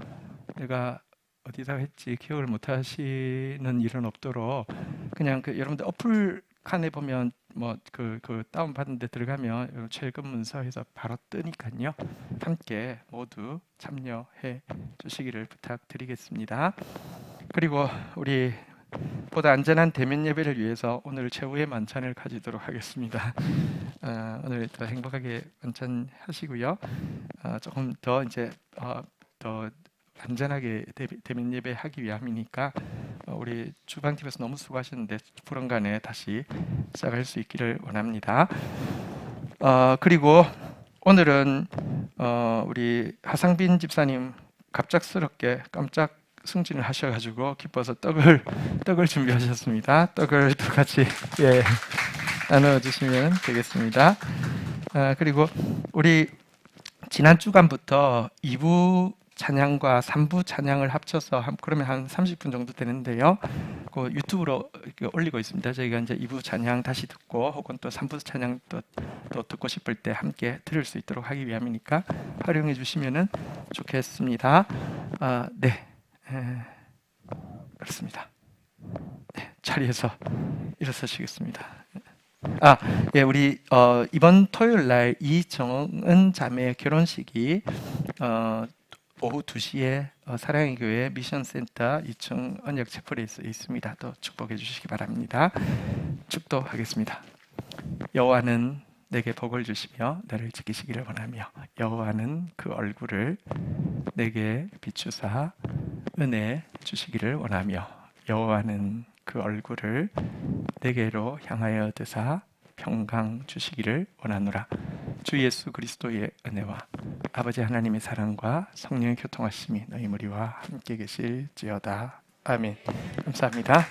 내가 어디다 했지 기억을 못 하시는 일은 없도록 그냥 여러분들 어플 칸에 보면 그 다운 받은 데 들어가면 최근 문서에서 바로 뜨니까요. 함께 모두 참여해 주시기를 부탁드리겠습니다. 그리고 우리 보다 안전한 대면 예배를 위해서 오늘 최후의 만찬을 가지도록 하겠습니다. 오늘 더 행복하게 만찬하시고요. 조금 더 이제 더 안전하게 대면 예배하기 위함이니까 우리 주방팀에서 너무 수고하셨는데 불안간에 다시 시작할 수 있기를 원합니다. 그리고 오늘은 우리 하상빈 집사님 갑작스럽게 깜짝 승진을 하셔가지고 기뻐서 떡을 준비하셨습니다. 떡을 또 같이 나눠주시면 되겠습니다. 그리고 우리 지난 주간부터 2부 찬양과 3부 찬양을 합쳐서 그러면 한 30분 정도 되는데요. 그 유튜브로 올리고 있습니다. 저희가 이제 2부 찬양 다시 듣고 혹은 또 3부 찬양 또 듣고 싶을 때 함께 들을 수 있도록 하기 위함이니까 활용해 주시면은 좋겠습니다. 네, 그렇습니다. 네, 자리에서 일어서시겠습니다. 우리 이번 토요일 날 이정은 자매 결혼식이 오후 2시에 사랑의 교회 미션센터 2층 언역 채플에서 있습니다. 또 축복해 주시기 바랍니다. 축도하겠습니다. 여호와는 내게 복을 주시며 나를 지키시기를 원하며 여호와는 그 얼굴을 내게 비추사 은혜 주시기를 원하며 여호와는 그 얼굴을 내게로 향하여 드사 평강 주시기를 원하노라. 주 예수 그리스도의 은혜와 아버지 하나님의 사랑과 성령의 교통하심이 너희 무리와 함께 계실지어다. 아멘. 감사합니다.